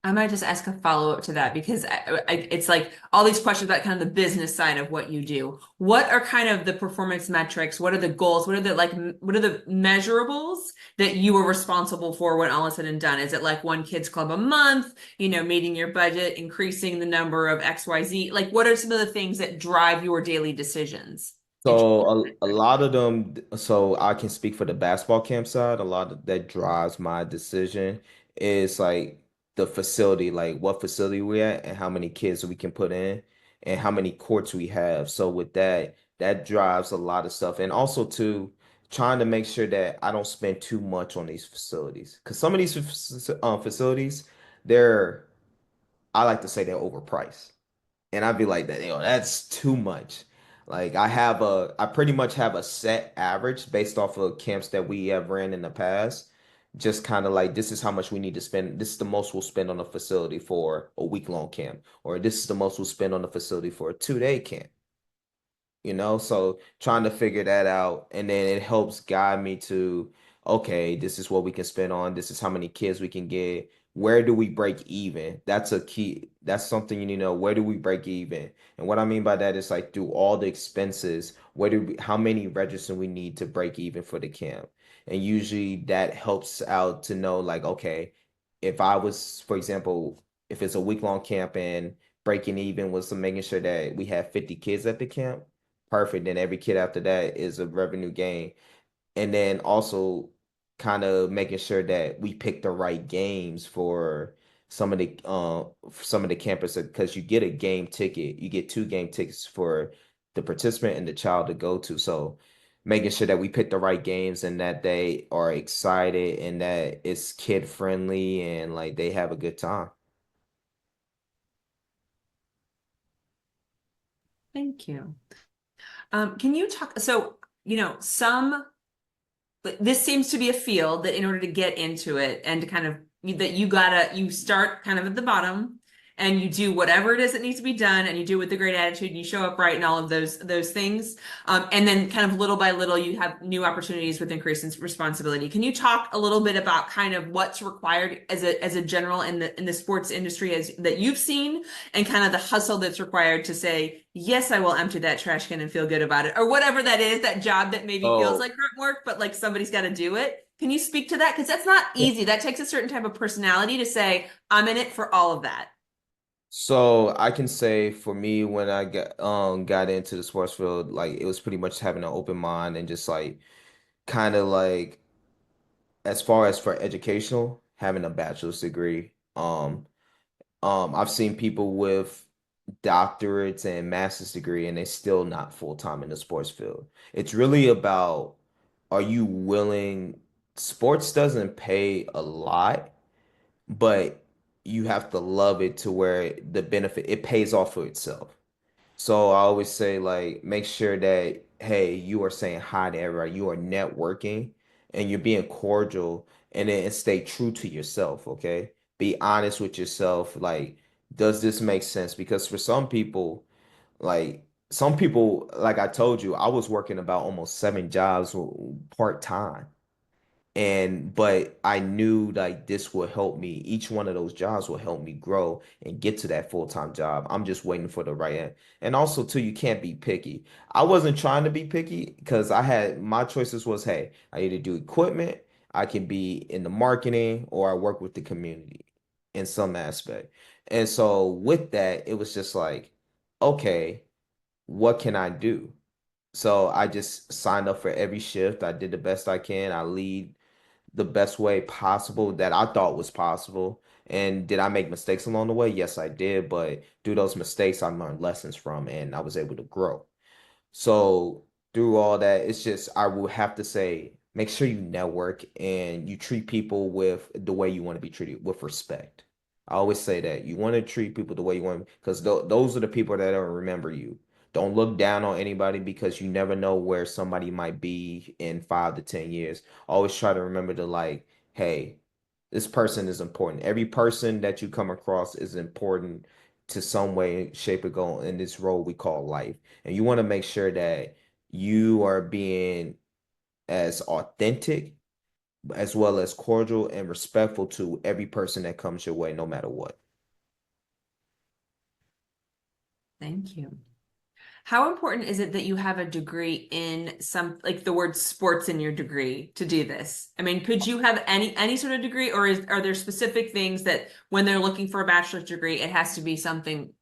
I might just ask a follow-up to that because it's like all these questions about kind of the business side of what you do. What are kind of the performance metrics? What are the goals? What are the measurables that you are responsible for when all is said and done? Is it like one kids club a month, meeting your budget, increasing the number of XYZ? Like what are some of the things that drive your daily decisions? So a lot of them, so I can speak for the basketball camp side. A lot of that drives my decision is like the facility, like what facility we at and how many kids we can put in and how many courts we have. So with that, that drives a lot of stuff. And also too, trying to make sure that I don't spend too much on these facilities. Because some of these facilities, they're, I like to say they're overpriced. And I'd be like that, that's too much. Like I pretty much have a set average based off of camps that we have ran in the past. Just kind of like this is how much we need to spend. This is the most we'll spend on a facility for a week-long camp, or this is the most we'll spend on a facility for a 2-day camp. So trying to figure that out, and then it helps guide me to, okay, this is what we can spend on, this is how many kids we can get, where do we break even? That's a key, that's something you need to know. Where do we break even? And what I mean by that is like through all the expenses, how many registers we need to break even for the camp? And usually that helps out to know like, okay, if I was, for example, if it's a week-long camp and breaking even was making sure that we have 50 kids at the camp, perfect. Then every kid after that is a revenue gain. And then also kind of making sure that we pick the right games for some of the campers, because you get a game ticket, you get 2 game tickets for the participant and the child to go to. So making sure that we pick the right games and that they are excited and that it's kid friendly and like they have a good time. Thank you. Can you talk, so, some, this seems to be a field that in order to get into it and to kind of, that you start kind of at the bottom and you do whatever it is that needs to be done and you do it with a great attitude and you show up right and all of those things. And then kind of little by little, you have new opportunities with increasing responsibility. Can you talk a little bit about kind of what's required as a general in the sports industry as that you've seen, and kind of the hustle that's required to say, yes, I will empty that trash can and feel good about it, or whatever that is, that job that maybe feels Oh, like grunt work, but like somebody's got to do it. Can you speak to that? Because that's not easy. That takes a certain type of personality to say, I'm in it for all of that. so I can say for me when I got into the sports field, like it was pretty much having an open mind and just like kind of like as far as for educational, having a bachelor's degree. I've seen people with doctorates and master's degree and they're still not full-time in the sports field. It's really about, are you willing? Sports doesn't pay a lot, but you have to love it to where the benefit it pays off for itself. So I always say like make sure that hey, you are saying hi to everybody, you are networking and you're being cordial, and then stay true to yourself, okay? Be honest with yourself. Like, does this make sense? Because for some people, like I told you, I was working about almost 7 jobs part-time. But I knew like this would help me. Each one of those jobs will help me grow and get to that full-time job. I'm just waiting for the right end. And also too, you can't be picky. I wasn't trying to be picky because I had my choices was, hey, I either do equipment, I can be in the marketing, or I work with the community in some aspect. And so with that, it was just like, okay, what can I do? So I just signed up for every shift. I did the best I can. I lead the best way possible that I thought was possible. And did I make mistakes along the way? Yes, I did. But through those mistakes, I learned lessons from and I was able to grow. So through all that, it's just I will have to say, make sure you network and you treat people with the way you want to be treated, with respect. I always say that you want to treat people the way you want, because those are the people that don't remember you. Don't look down on anybody because you never know where somebody might be in 5 to 10 years. Always try to remember to like, hey, this person is important. Every person that you come across is important to some way, shape, or go in this role we call life. And you want to make sure that you are being as authentic as well as cordial and respectful to every person that comes your way, no matter what. Thank you. How important is it that you have a degree in some, like the word sports in your degree to do this? I mean, could you have any sort of degree, or are there specific things that when they're looking for a bachelor's degree, it has to be something,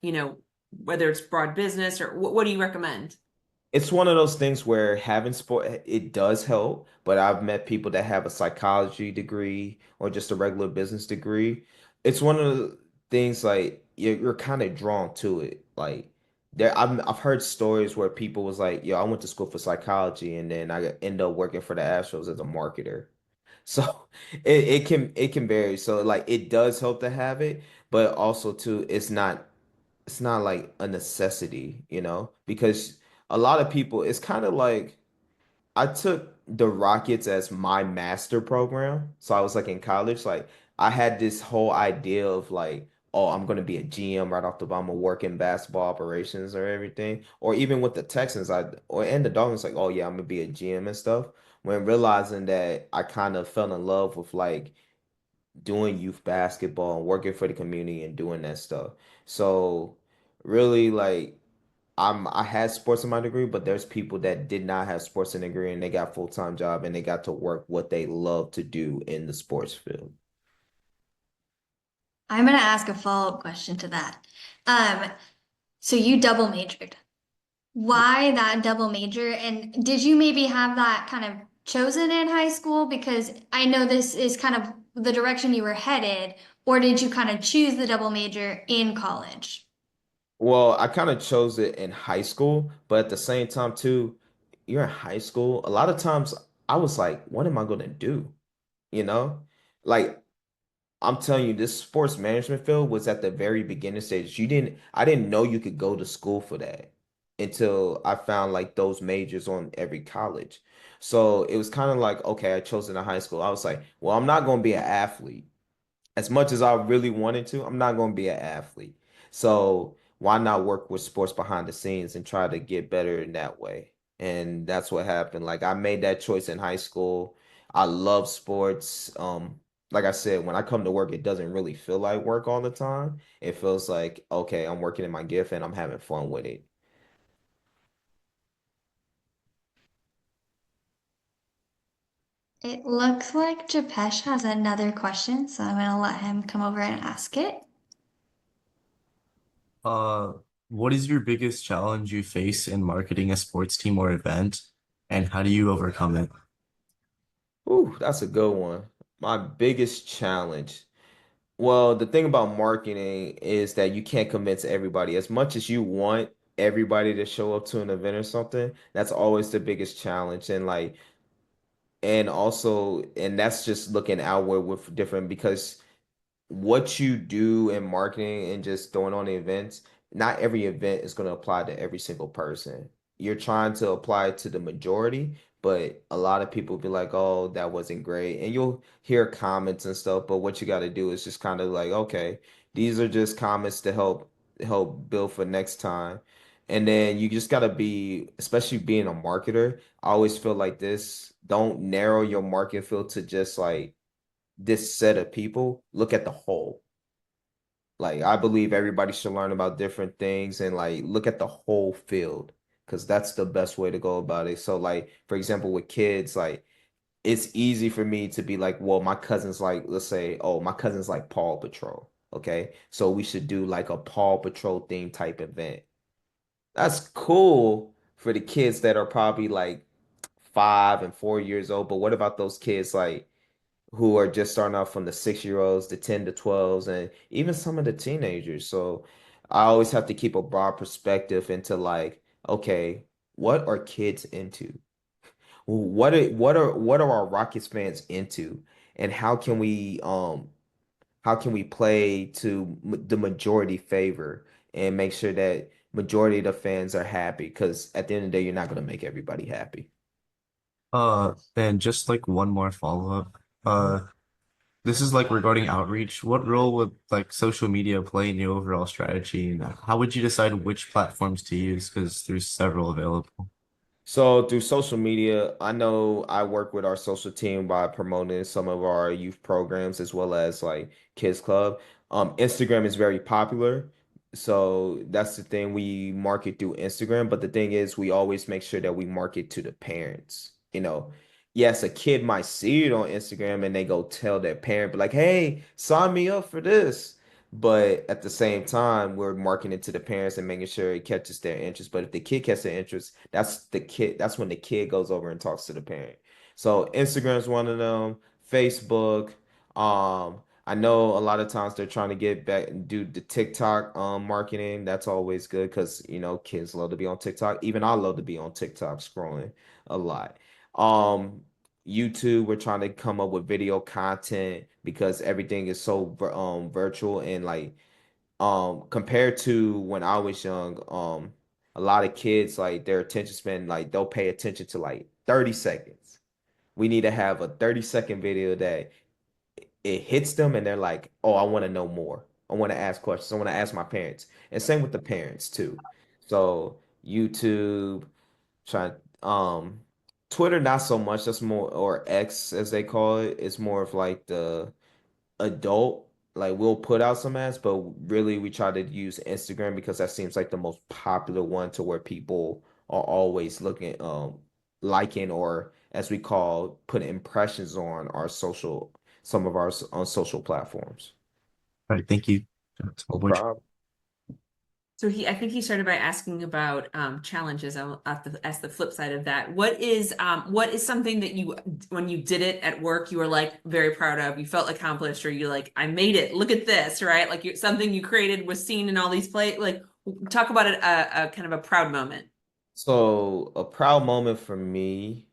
whether it's broad business or what do you recommend? It's one of those things where having sport it does help, but I've met people that have a psychology degree or just a regular business degree. It's one of the things like you're kind of drawn to it. Like I've heard stories where people was like, "Yo, I went to school for psychology, and then I end up working for the Astros as a marketer." So it can vary. So like it does help to have it, but also too, it's not like a necessity, because a lot of people, it's kind of like I took the Rockets as my master program. So I was like in college, like I had this whole idea of like, oh, I'm gonna be a GM right off the bat. I'm gonna work in basketball operations or everything. Or even with the Texans, and the Dolphins, like, oh yeah, I'm gonna be a GM and stuff. When realizing that I kind of fell in love with like doing youth basketball and working for the community and doing that stuff. So really like I had sports in my degree, but there's people that did not have sports in degree and they got full-time job and they got to work what they love to do in the sports field. I'm gonna ask a follow-up question to that. Um, so you double majored. Why that double major? And did you maybe have that kind of chosen in high school? Because I know this is kind of the direction you were headed, or did you kind of choose the double major in college? Well, I kind of chose it in high school, but at the same time too, you're in high school. A lot of times I was like, what am I going to do? You know? Like I'm telling you, this sports management field was at the very beginning stage. I didn't know you could go to school for that until I found like those majors on every college. So it was kind of like, okay, I chose it in high school. I was like, well, I'm not going to be an athlete as much as I really wanted to. I'm not going to be an athlete. So why not work with sports behind the scenes and try to get better in that way? And that's what happened. Like I made that choice in high school. I love sports. Like I said, when I come to work, it doesn't really feel like work all the time. It feels like, okay, I'm working in my gift and I'm having fun with it. It looks like Japesh has another question, so I'm gonna let him come over and ask it. Uh, what is your biggest challenge you face in marketing a sports team or event, and how do you overcome it? Ooh, that's a good one. My biggest challenge. Well, the thing about marketing is that you can't convince everybody. As much as you want everybody to show up to an event or something, that's always the biggest challenge. And that's just looking outward with different because what you do in marketing and just throwing on the events, not every event is going to apply to every single person. You're trying to apply it to the majority, but a lot of people be like, "Oh, that wasn't great." And you'll hear comments and stuff, but what you got to do is just kind of like, "Okay, these are just comments to help build for next time." And then you just got to be, especially being a marketer, I always feel like this, don't narrow your market field to just like this set of people, look at the whole. Like I believe everybody should learn about different things and like look at the whole field because that's the best way to go about it. So like for example with kids, like it's easy for me to be like, well, my cousin's like, let's say, oh, my cousin's like Paw Patrol. Okay. So we should do like a Paw Patrol theme type event. That's cool for the kids that are probably like 5 and 4 years old. But what about those kids like who are just starting off from the 6 year olds, the 10 to 12s, and even some of the teenagers. So I always have to keep a broad perspective into like, okay, what are kids into? What are our Rockets fans into? And how can we play to the majority favor and make sure that majority of the fans are happy? Because at the end of the day, you're not going to make everybody happy. And just like one more follow-up. This is like regarding outreach. What role would like social media play in your overall strategy, and how would you decide which platforms to use? Because there's several available. So through social media, I know I work with our social team by promoting some of our youth programs as well as like Kids Club. Instagram is very popular. So that's the thing we market through Instagram. But the thing is, we always make sure that we market to the parents. Yes, a kid might see it on Instagram and they go tell their parent, but like, hey, sign me up for this. But at the same time, we're marketing to the parents and making sure it catches their interest. But if the kid catches their interest, that's when the kid goes over and talks to the parent. So Instagram's one of them, Facebook. I know a lot of times they're trying to get back and do the TikTok marketing. That's always good because kids love to be on TikTok. Even I love to be on TikTok scrolling a lot. Um, YouTube, we're trying to come up with video content because everything is so virtual and like compared to when I was young, a lot of kids like their attention span like they'll pay attention to like 30 seconds. We need to have a 30-second video that it hits them and they're like, "Oh, I want to know more. I want to ask questions. I want to ask my parents." And same with the parents too. So YouTube, try Twitter not so much. That's more or X as they call it. It's more of like the adult. Like we'll put out some ads, but really we try to use Instagram because that seems like the most popular one to where people are always looking liking or as we call put impressions on our social some of our on social platforms. All right, thank you. That's a No whole bunch. problem. So I think he started by asking about challenges. I'll have to ask the flip side of that. What is something that you, when you did it at work, you were like very proud of, you felt accomplished, or you like, I made it, look at this, right? Like something you created was seen in all these like talk about it, a kind of a proud moment. So a proud moment for me,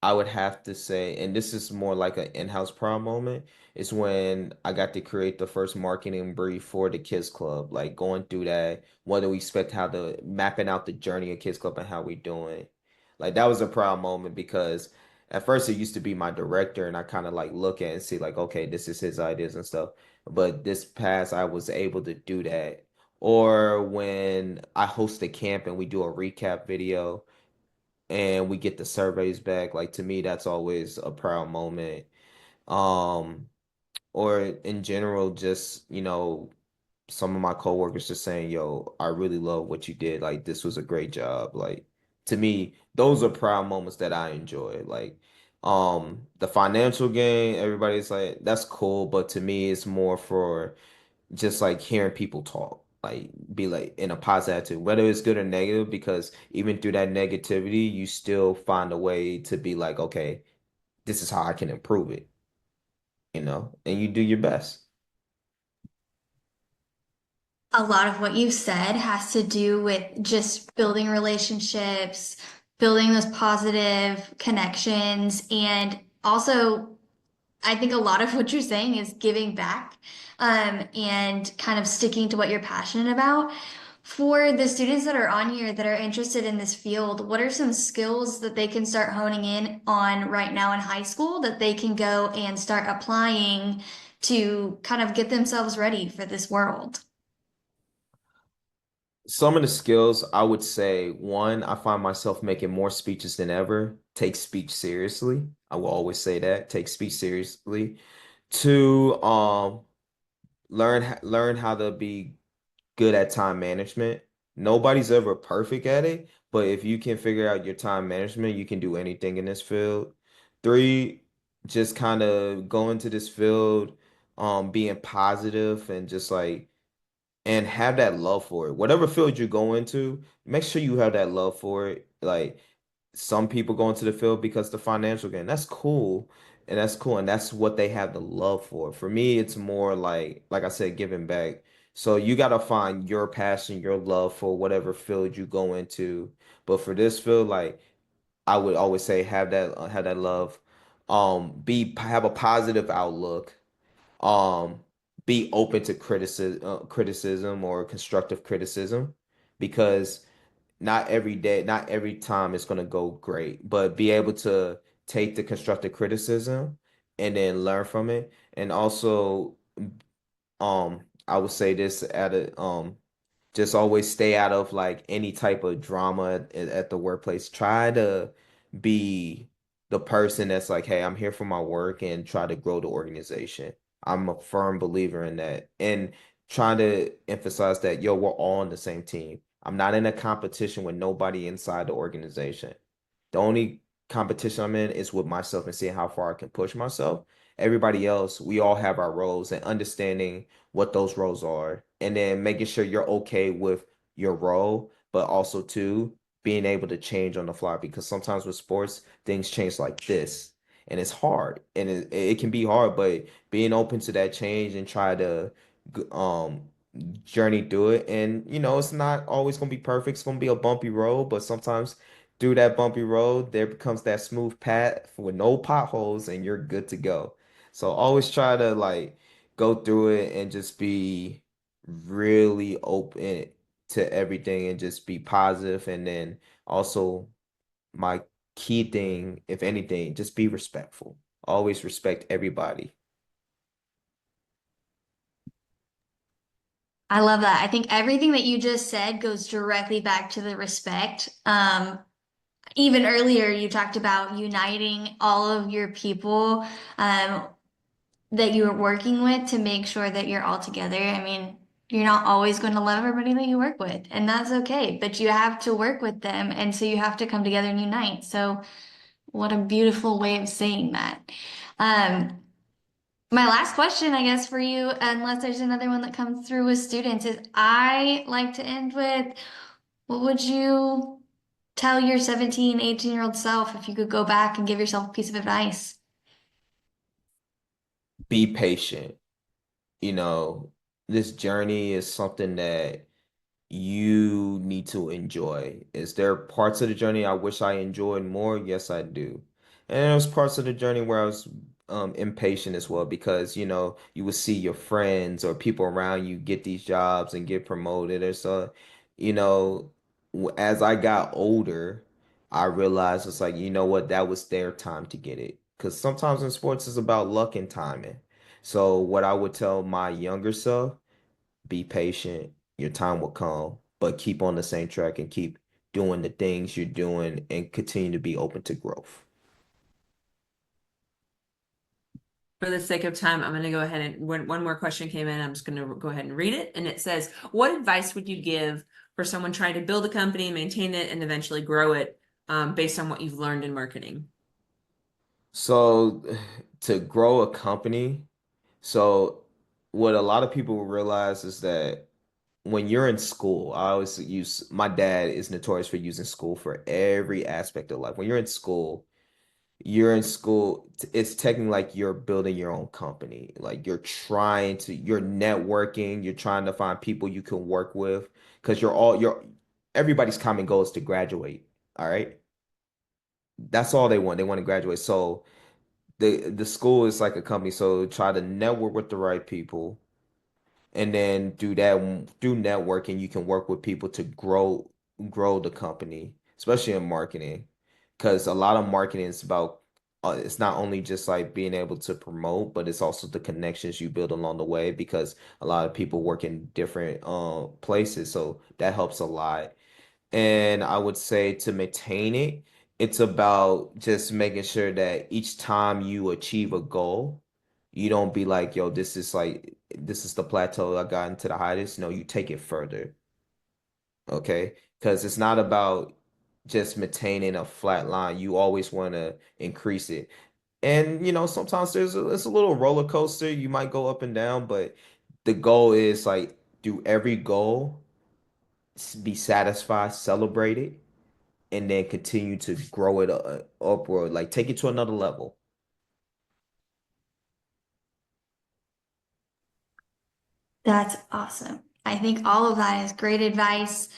I would have to say, and this is more like an in-house proud moment, is when I got to create the first marketing brief for the Kids Club. Like going through that, what do we expect, how to mapping out the journey of Kids Club and how we doing. Like that was a proud moment because at first it used to be my director and I kind of like look at and see like, okay, this is his ideas and stuff. But this past I was able to do that. Or when I host a camp and we do a recap video and we get the surveys back. Like to me, that's always a proud moment. Um, or in general, just, some of my coworkers just saying, yo, I really love what you did. Like this was a great job. Like to me, those are proud moments that I enjoy. Like the financial gain, everybody's like, that's cool, but to me it's more for just like hearing people talk, like be like in a positive attitude, whether it's good or negative, because even through that negativity, you still find a way to be like, okay, this is how I can improve it, and you do your best. A lot of what you said has to do with just building relationships, building those positive connections, and also I think a lot of what you're saying is giving back, and kind of sticking to what you're passionate about. For the students that are on here that are interested in this field, what are some skills that they can start honing in on right now in high school that they can go and start applying to kind of get themselves ready for this world? Some of the skills I would say, one, I find myself making more speeches than ever. Take speech seriously. I will always say that. Take speech seriously. Two, learn how to be good at time management. Nobody's ever perfect at it, but if you can figure out your time management, you can do anything in this field. Three, just kind of go into this field, being positive and just like, and have that love for it. Whatever field you go into, make sure you have that love for it. Like some people go into the field because the financial gain. That's cool. And that's cool. And that's what they have the love for. For me, it's more like I said, giving back. So you gotta find your passion, your love for whatever field you go into. But for this field, like I would always say, have that love. Have a positive outlook. Um, be open to criticism or constructive criticism, because not every day, not every time it's going to go great, but be able to take the constructive criticism and then learn from it. And also, I would say this just always stay out of like any type of drama at the workplace. Try to be the person that's like, hey, I'm here for my work and try to grow the organization. I'm a firm believer in that. And trying to emphasize that, yo, we're all on the same team. I'm not in a competition with nobody inside the organization. The only competition I'm in is with myself and seeing how far I can push myself. everybody else, we all have our roles and understanding what those roles are, and then making sure you're okay with your role, but also too being able to change on the fly because sometimes with sports, things change like this. And it's hard and it can be hard, but being open to that change and try to um journey through it. And it's not always gonna be perfect. It's gonna be a bumpy road, but sometimes through that bumpy road, there becomes that smooth path with no potholes and you're good to go. So always try to like go through it and just be really open to everything and just be positive. And then also my key thing, if anything, just be respectful. Always respect everybody. I love that. I think everything that you just said goes directly back to the respect. Even earlier, you talked about uniting all of your people um, that you are working with to make sure that you're all together. I mean, you're not always going to love everybody that you work with, and that's okay, but you have to work with them, and so you have to come together and unite. So, what a beautiful way of saying that. Um, my last question, I guess, for you, unless there's another one that comes through with students, is I like to end with what would you tell your 17, 18-year-old self if you could go back and give yourself a piece of advice? Be patient. You know, this journey is something that you need to enjoy. Is there parts of the journey I wish I enjoyed more? Yes, I do. And there's parts of the journey where I was impatient as well because, you would see your friends or people around you get these jobs and get promoted. Or so, you know, as I got older, I realized it's like, you know what, that was their time to get it. Because sometimes in sports, it's about luck and timing. So, what I would tell my younger self, be patient. Your time will come, but keep on the same track and keep doing the things you're doing and continue to be open to growth. For the sake of time, I'm going to go ahead and when one more question came in, I'm just going to go ahead and read it. And it says, what advice would you give for someone trying to build a company, maintain it, and eventually grow it based on what you've learned in marketing? So, to grow a company, so what a lot of people realize is that when you're in school, I always use my dad is notorious for using school for every aspect of life. When you're in school, it's technically like you're building your own company. Like you're networking, you're trying to find people you can work with because everybody's common goal is to graduate. All right. That's all they want. They want to graduate. So the school is like a company. So try to network with the right people and then through networking you can work with people to grow the company, especially in marketing, because a lot of marketing is about it's not only just like being able to promote, but it's also the connections you build along the way because a lot of people work in different places, so that helps a lot. And I would say to maintain it, it's about just making sure that each time you achieve a goal, you don't be like, yo, this is the plateau I got into the highest. No, you take it further. Okay? Because it's not about just maintaining a flat line. You always want to increase it. And sometimes it's a little roller coaster. You might go up and down, but the goal is like do every goal, be satisfied, celebrate it, and then continue to grow it upward, like take it to another level. That's awesome. I think all of that is great advice.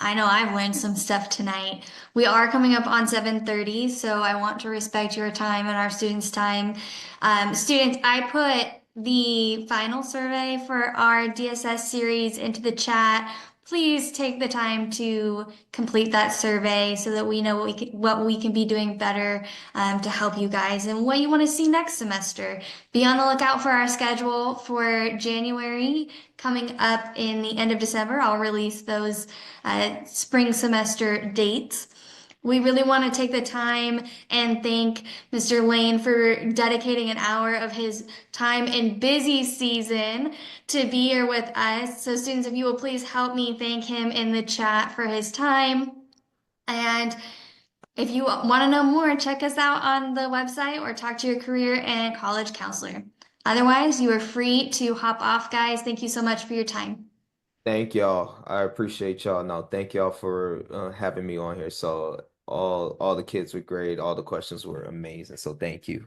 I know I've learned some stuff tonight. We are coming up on 7:30, so I want to respect your time and our students' time. Students, I put the final survey for our DSS series into the chat. Please take the time to complete that survey so that we know what we can be doing better to help you guys and what you want to see next semester. Be on the lookout for our schedule for January. Coming up in the end of December, I'll release those spring semester dates. We really want to take the time and thank Mr. Lane for dedicating an hour of his time in busy season to be here with us. So, students, if you will please help me thank him in the chat for his time. And If you want to know more, check us out on the website or talk to your career and college counselor. Otherwise, you are free to hop off, guys. Thank you so much for your time. Thank y'all. I appreciate y'all. No, thank y'all for having me on here. So all the kids were great. All the questions were amazing. So thank you.